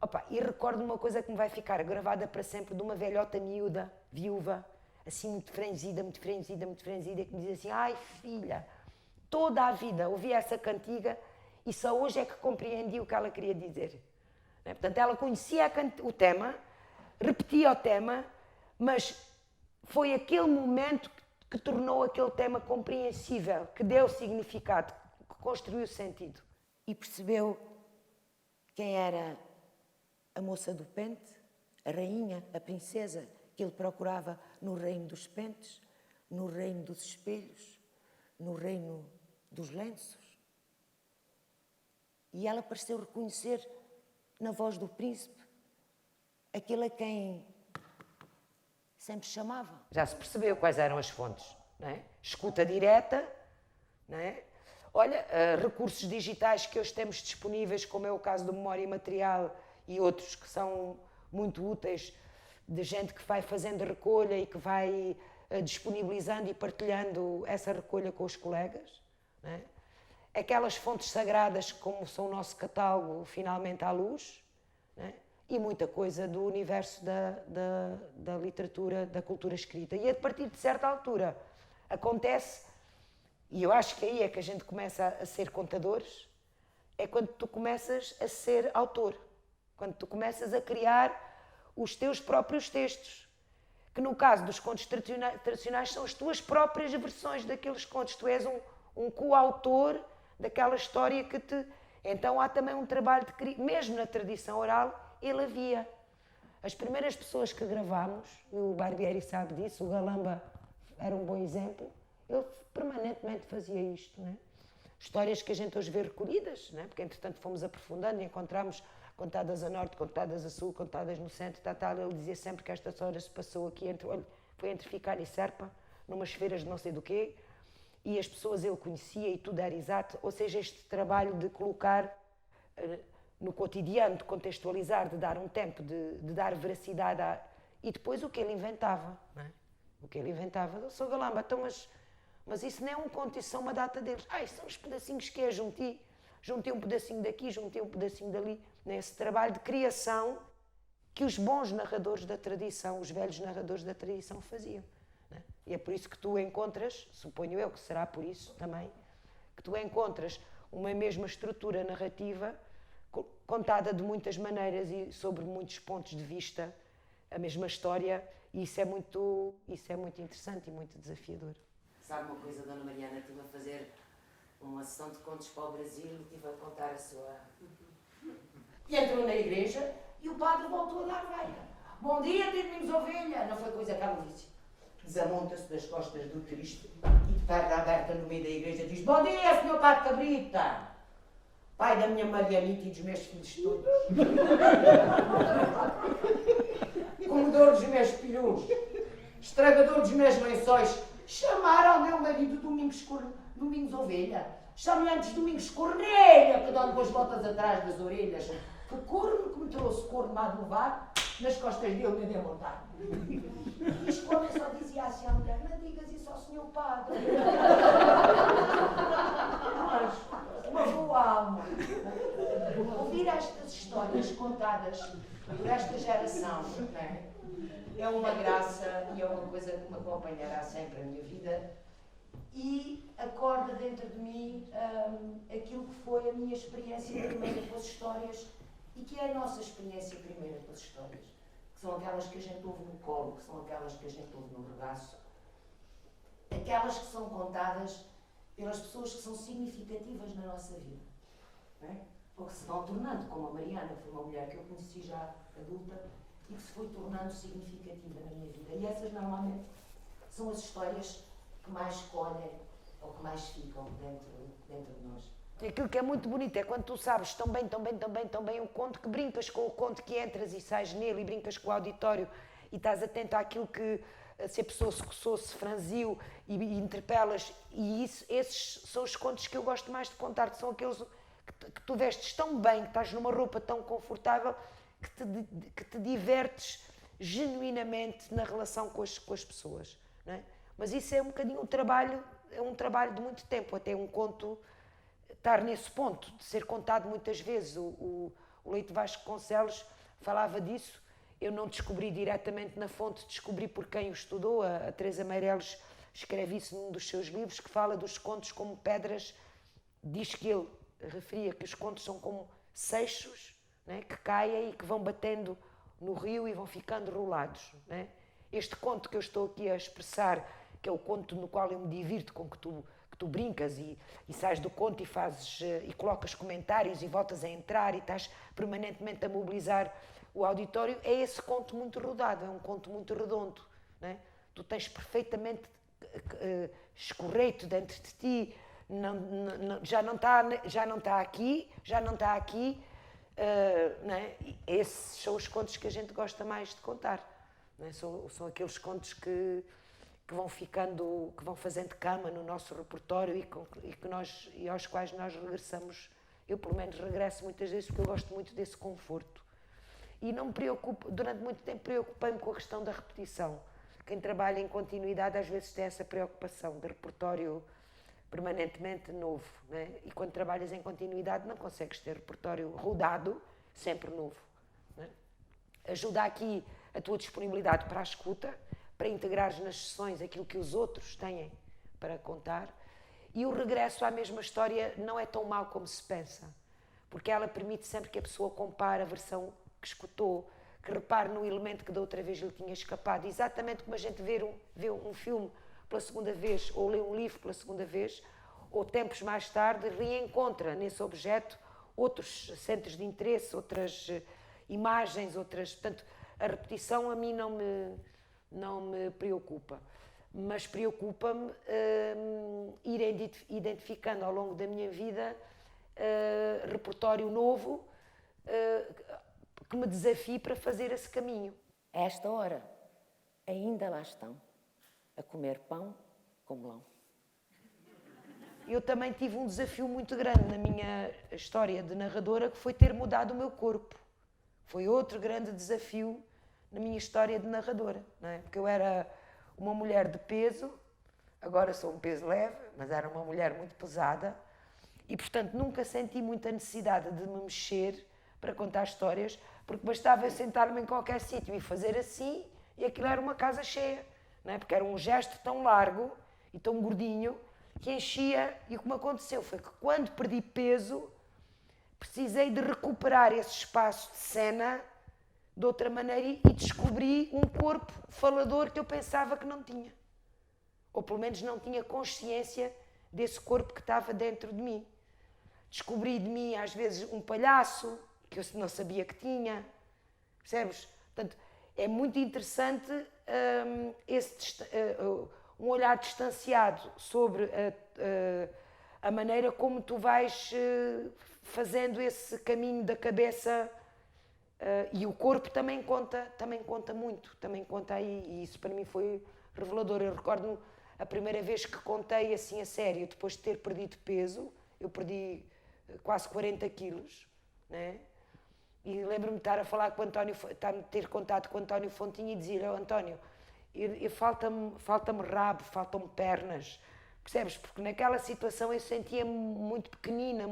Opa, e recordo uma coisa que me vai ficar gravada para sempre, de uma velhota miúda, viúva, assim muito franzida, que me diz assim, ai filha, toda a vida ouvi essa cantiga e só hoje é que compreendi o que ela queria dizer. Portanto, ela conhecia o tema, repetia o tema, mas foi aquele momento que tornou aquele tema compreensível, que deu significado, que construiu sentido. E percebeu quem era a moça do pente, a rainha, a princesa, que ele procurava no reino dos pentes, no reino dos espelhos, no reino dos lenços. E ela pareceu reconhecer na voz do príncipe aquele a quem sempre chamava. Já se percebeu quais eram as fontes, não é? Escuta direta, não é? Olha, recursos digitais que hoje temos disponíveis, como é o caso do Memória Imaterial e outros que são muito úteis, de gente que vai fazendo recolha e que vai disponibilizando e partilhando essa recolha com os colegas, não é? Aquelas fontes sagradas como são o nosso catálogo Finalmente à Luz, não é? E muita coisa do universo da literatura, da cultura escrita. E a partir de certa altura acontece, e eu acho que aí é que a gente começa a ser contadores, é quando tu começas a ser autor, quando tu começas a criar os teus próprios textos, que no caso dos contos tradicionais são as tuas próprias versões daqueles contos. Tu és um coautor daquela história que te... Então há também um trabalho de criação, mesmo na tradição oral, ele havia. As primeiras pessoas que gravámos, o Barbieri sabe disso, o Galamba era um bom exemplo, ele permanentemente fazia isto, não é? Histórias que a gente hoje vê recolhidas, não é? Porque entretanto fomos aprofundando e encontramos contadas a norte, contadas a sul, contadas no centro, tal. Ele dizia sempre que estas horas se passou aqui, foi entre Ficalha e Serpa, numas feiras de não sei do quê, e as pessoas ele conhecia e tudo era exato. Ou seja, este trabalho de colocar no cotidiano, de contextualizar, de dar um tempo, de dar veracidade e depois o que ele inventava, não é? O que ele inventava, eu sou galamba, então, mas isso não é um conto, isso são uma data deles. Isso são os pedacinhos que é, juntei um pedacinho daqui, juntei um pedacinho dali, nesse trabalho de criação que os bons narradores da tradição, os velhos narradores da tradição faziam. Não é? E é por isso que tu encontras, suponho eu que será por isso também, que tu encontras uma mesma estrutura narrativa contada de muitas maneiras e sobre muitos pontos de vista, a mesma história, e isso é muito interessante e muito desafiador. Sabe uma coisa, Dona Mariana, estive a fazer uma sessão de contos para o Brasil e estive a contar a sua... E entrou na igreja e o padre voltou a dar veia. Bom dia, Domingos Ovelha! Não foi coisa que ela disse. Desamonta-se das costas do triste e de perna aberta no meio da igreja diz: bom dia, senhor padre Cabrita! Pai da minha Marianita e dos meus filhos todos. Comedor dos meus pilhões. Estragador dos meus lençóis. Chamaram o meu marido Domingos Ovelha. Chame antes Domingos Correia, que dá-lhe duas botas atrás das orelhas. Que corno que me trouxe corno má de levar, nas costas dele me deu montar. E este homem só dizia assim à mulher: não digas isso ao senhor padre. Mas, uma boa alma. Ouvir estas histórias contadas por esta geração, não é? É uma graça e é uma coisa que me acompanhará sempre a minha vida e acorda dentro de mim aquilo que foi a minha experiência primeira com as histórias e que é a nossa experiência primeira com as histórias, que são aquelas que a gente ouve no colo, que são aquelas que a gente ouve no regaço, aquelas que são contadas pelas pessoas que são significativas na nossa vida, não é? Ou que se vão tornando, como a Mariana, que foi uma mulher que eu conheci já adulta, e que se foi tornando significativa na minha vida. E essas, normalmente, são as histórias que mais escolhem ou que mais ficam dentro de nós. Aquilo que é muito bonito é quando tu sabes tão bem o conto, que brincas com o conto, que entras e sais nele e brincas com o auditório e estás atento àquilo que, se a pessoa se coçou, se franziu e interpelas. E esses são os contos que eu gosto mais de contar, que são aqueles que tu vestes tão bem, que estás numa roupa tão confortável, que te divertes genuinamente na relação com as pessoas, não é? Mas isso é um bocadinho um trabalho de muito tempo, até um conto estar nesse ponto, de ser contado muitas vezes. O Leite Vasconcelos falava disso, eu não descobri diretamente na fonte, descobri por quem o estudou, a Teresa Meireles escreve isso num dos seus livros, que fala dos contos como pedras, diz que ele referia que os contos são como seixos, né, que caem e que vão batendo no rio e vão ficando rolados. Né? Este conto que eu estou aqui a expressar, que é o conto no qual eu me divirto, com que tu brincas e sais do conto e colocas comentários e voltas a entrar e estás permanentemente a mobilizar o auditório, é esse conto muito rodado, é um conto muito redondo. Né? Tu tens perfeitamente escorreito dentro de ti, já não está aqui, né? Esses são os contos que a gente gosta mais de contar, né? São aqueles contos que vão fazendo cama no nosso repertório e aos quais nós regressamos. Eu, pelo menos, regresso muitas vezes porque eu gosto muito desse conforto. E não me preocupo, durante muito tempo preocupei-me com a questão da repetição. Quem trabalha em continuidade às vezes tem essa preocupação de repertório permanentemente novo, né? E quando trabalhas em continuidade não consegues ter repertório rodado, sempre novo. Né? Ajuda aqui a tua disponibilidade para a escuta, para integrares nas sessões aquilo que os outros têm para contar, e o regresso à mesma história não é tão mau como se pensa, porque ela permite sempre que a pessoa compare a versão que escutou, que repare no elemento que da outra vez lhe tinha escapado, exatamente como a gente vê um filme pela segunda vez, ou lê um livro pela segunda vez, ou tempos mais tarde reencontra nesse objeto outros centros de interesse, outras imagens, portanto, a repetição a mim não me preocupa, mas preocupa-me ir identificando ao longo da minha vida repertório novo, que me desafie para fazer esse caminho. A esta hora, ainda lá estão, a comer pão com melão. Eu também tive um desafio muito grande na minha história de narradora, que foi ter mudado o meu corpo. Foi outro grande desafio na minha história de narradora, não é? Porque eu era uma mulher de peso, agora sou um peso leve, mas era uma mulher muito pesada e, portanto, nunca senti muita necessidade de me mexer para contar histórias, porque bastava eu sentar-me em qualquer sítio e fazer assim e aquilo era uma casa cheia, não é? Porque era um gesto tão largo e tão gordinho que enchia, e o que me aconteceu foi que quando perdi peso precisei de recuperar esse espaço de cena de outra maneira e descobri um corpo falador que eu pensava que não tinha. Ou pelo menos não tinha consciência desse corpo que estava dentro de mim. Descobri de mim às vezes um palhaço que eu não sabia que tinha, percebes? Portanto, é muito interessante um olhar distanciado sobre a maneira como tu vais fazendo esse caminho da cabeça, e o corpo também conta muito, também conta aí, e isso para mim foi revelador. Eu recordo-me a primeira vez que contei assim a sério, depois de ter perdido peso, eu perdi quase 40 quilos, né? E lembro-me de estar a falar com o António, ter contato com o António Fontinha e dizer: "Oh, António, falta-me rabo, faltam-me pernas", percebes? Porque naquela situação eu sentia-me muito pequenina,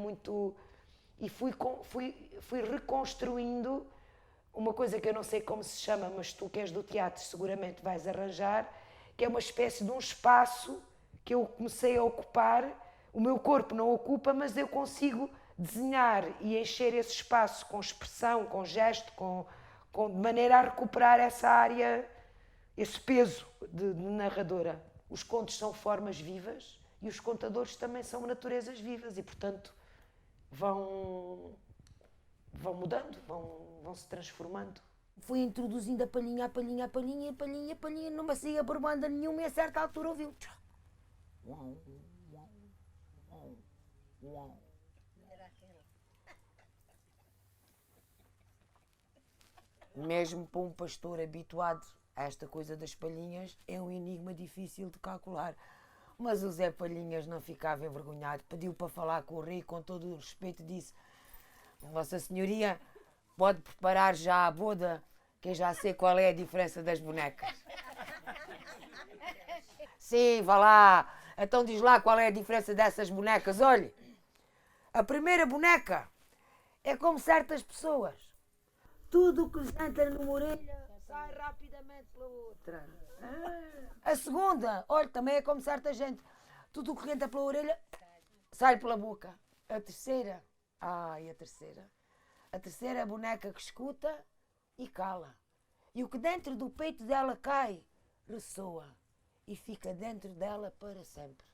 e fui reconstruindo uma coisa que eu não sei como se chama, mas tu que és do teatro seguramente vais arranjar, que é uma espécie de um espaço que eu comecei a ocupar. O meu corpo não ocupa, mas eu consigo desenhar e encher esse espaço com expressão, com gesto, de maneira a recuperar essa área, esse peso de narradora. Os contos são formas vivas e os contadores também são naturezas vivas e, portanto, vão mudando, vão se transformando. Fui introduzindo a palhinha, não me saía por banda nenhuma e a certa altura ouviu. Mesmo para um pastor habituado a esta coisa das palhinhas, é um enigma difícil de calcular. Mas o Zé Palhinhas não ficava envergonhado, pediu para falar com o rei, com todo o respeito, disse: "Vossa Senhoria, pode preparar já a boda, que eu já sei qual é a diferença das bonecas." "Sim, vá lá, então diz lá qual é a diferença dessas bonecas. Olhe, a primeira boneca é como certas pessoas. Tudo o que lhes entra numa orelha sai rapidamente pela outra. A segunda, olha, também é como certa gente. Tudo o que entra pela orelha sai pela boca. A terceira, a terceira é a boneca que escuta e cala. E o que dentro do peito dela cai, ressoa e fica dentro dela para sempre.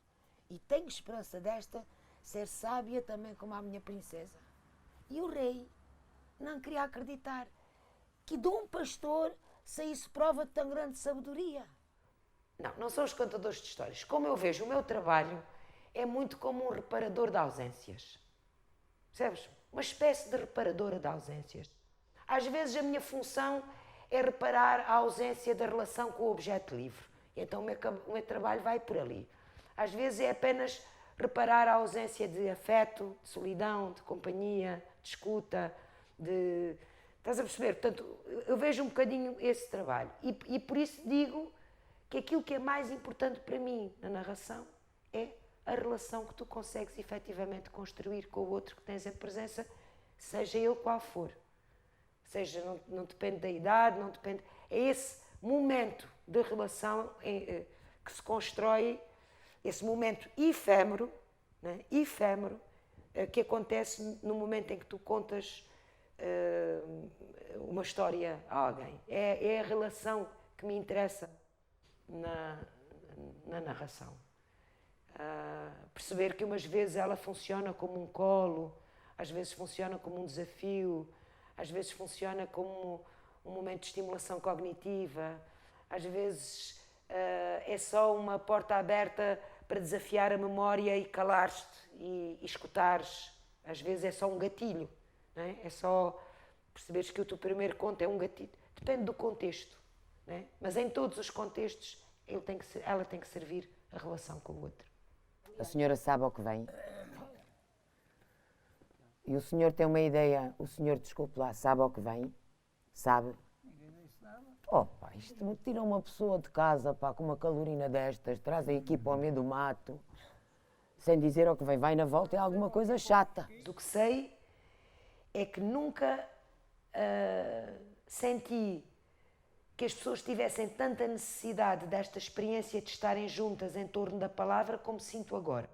E tenho esperança desta ser sábia também como a minha princesa." E o rei não queria acreditar que de um pastor saísse prova de tão grande sabedoria. Não são os contadores de histórias. Como eu vejo o meu trabalho, é muito como um reparador de ausências. Percebes? Uma espécie de reparadora de ausências. Às vezes a minha função é reparar a ausência da relação com o objeto livre. Então o meu trabalho vai por ali. Às vezes é apenas reparar a ausência de afeto, de solidão, de companhia, de escuta, de... Estás a perceber? Portanto, eu vejo um bocadinho esse trabalho. E por isso digo que aquilo que é mais importante para mim na narração é a relação que tu consegues efetivamente construir com o outro que tens em presença, seja ele qual for. Seja, não depende da idade, não depende... É esse momento de relação que se constrói, esse momento efêmero, né? Efêmero, que acontece no momento em que tu contas uma história a alguém. É a relação que me interessa na narração. Perceber que umas vezes ela funciona como um colo, às vezes funciona como um desafio, às vezes funciona como um momento de estimulação cognitiva, às vezes é só uma porta aberta para desafiar a memória e calar-te e escutares. Às vezes é só um gatilho, não é? É só perceberes que o teu primeiro conto é um gatilho. Depende do contexto, né? Mas em todos os contextos ela tem que servir a relação com o outro. A senhora sabe ao que vem? E o senhor tem uma ideia, o senhor, desculpe lá, sabe ao que vem? Sabe? Oh, pá, isto me tira uma pessoa de casa, pá, com uma calorina destas, traz a equipa ao meio do mato, sem dizer ao que vem, vai na volta, é alguma coisa chata. O que sei é que nunca senti que as pessoas tivessem tanta necessidade desta experiência de estarem juntas em torno da palavra como sinto agora.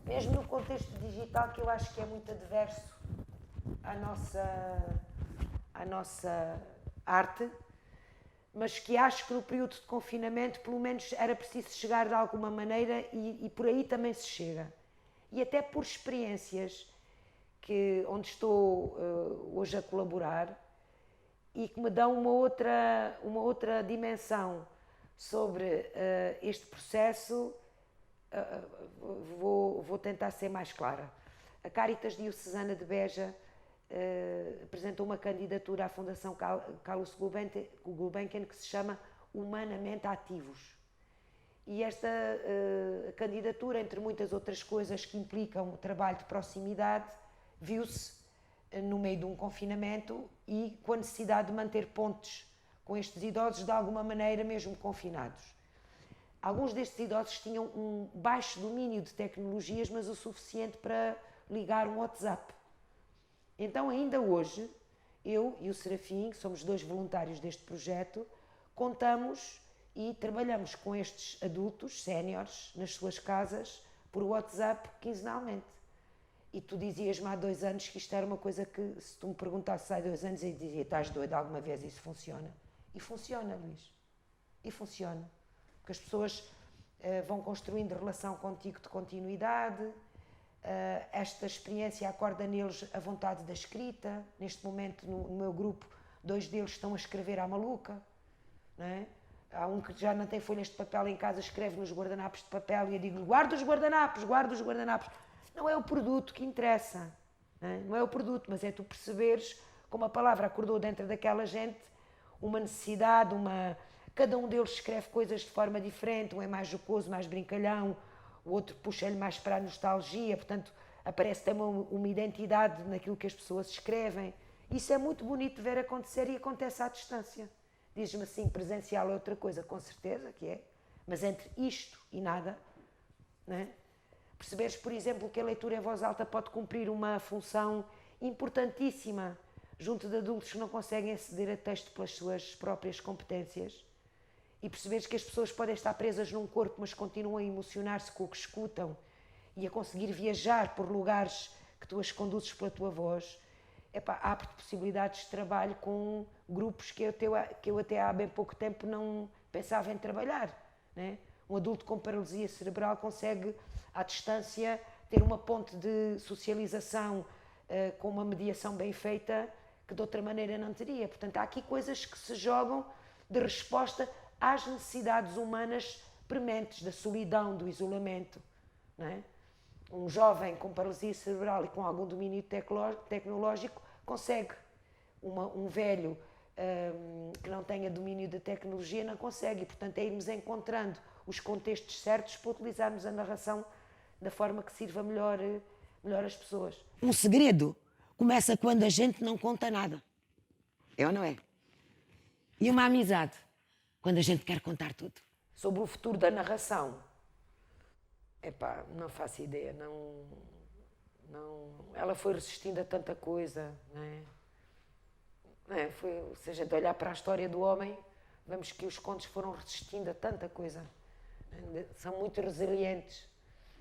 Mesmo no contexto digital, que eu acho que é muito adverso à nossa arte, mas que acho que no período de confinamento, pelo menos, era preciso chegar de alguma maneira e por aí também se chega. E até por experiências onde estou hoje a colaborar e que me dão uma outra dimensão sobre este processo, vou tentar ser mais clara. A Caritas Diocesana de Beja apresentou uma candidatura à Fundação Carlos Gulbenkian que se chama Humanamente Ativos. E esta candidatura, entre muitas outras coisas que implicam o trabalho de proximidade, viu-se no meio de um confinamento e com a necessidade de manter pontes com estes idosos de alguma maneira, mesmo confinados. Alguns destes idosos tinham um baixo domínio de tecnologias, mas o suficiente para ligar um WhatsApp. Então, ainda hoje, eu e o Serafim, que somos 2 voluntários deste projeto, contamos e trabalhamos com estes adultos, séniores, nas suas casas, por WhatsApp, quinzenalmente. E tu dizias-me há 2 anos que isto era uma coisa que, se tu me perguntasses há 2 anos, eu dizia, estás doido, alguma vez isso funciona? E funciona, Luís. E funciona. Porque as pessoas vão construindo relação contigo de continuidade, esta experiência acorda neles a vontade da escrita. Neste momento, no meu grupo, 2 deles estão a escrever à maluca, não é? Há um que já não tem folhas de papel em casa, escreve nos guardanapos de papel e eu digo, guarda os guardanapos, guarda os guardanapos. Não é o produto que interessa, não é o produto, mas é tu perceberes como a palavra acordou dentro daquela gente uma necessidade, cada um deles escreve coisas de forma diferente, um é mais jocoso, mais brincalhão, o outro puxa-lhe mais para a nostalgia, portanto aparece também uma identidade naquilo que as pessoas escrevem. Isso é muito bonito de ver acontecer e acontece à distância. Diz-me assim, presencial é outra coisa, com certeza que é, mas entre isto e nada, não é? Perceberes, por exemplo, que a leitura em voz alta pode cumprir uma função importantíssima junto de adultos que não conseguem aceder a texto pelas suas próprias competências, e perceberes que as pessoas podem estar presas num corpo, mas continuam a emocionar-se com o que escutam e a conseguir viajar por lugares que tu as conduzes pela tua voz. Abre-te possibilidades de trabalho com grupos que eu até há bem pouco tempo não pensava em trabalhar, né? Um adulto com paralisia cerebral consegue, à distância, ter uma ponte de socialização com uma mediação bem feita que de outra maneira não teria. Portanto, há aqui coisas que se jogam de resposta às necessidades humanas prementes, da solidão, do isolamento, não é? Um jovem com paralisia cerebral e com algum domínio tecnológico consegue. Um velho que não tenha domínio da tecnologia não consegue. E, portanto, é irmos encontrando os contextos certos para utilizarmos a narração da forma que sirva melhor as pessoas. Um segredo começa quando a gente não conta nada. É ou não é? E uma amizade, quando a gente quer contar tudo. Sobre o futuro da narração, não faço ideia. Ela foi resistindo a tanta coisa, não é? Se a gente olhar para a história do homem, vemos que os contos foram resistindo a tanta coisa. São muito resilientes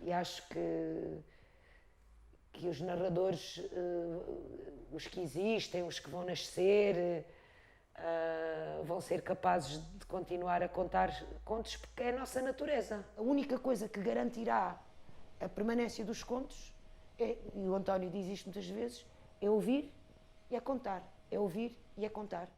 e acho que os narradores, os que existem, os que vão nascer, vão ser capazes de continuar a contar contos porque é a nossa natureza. A única coisa que garantirá a permanência dos contos, e o António diz isto muitas vezes, é ouvir e é contar. É ouvir e é contar.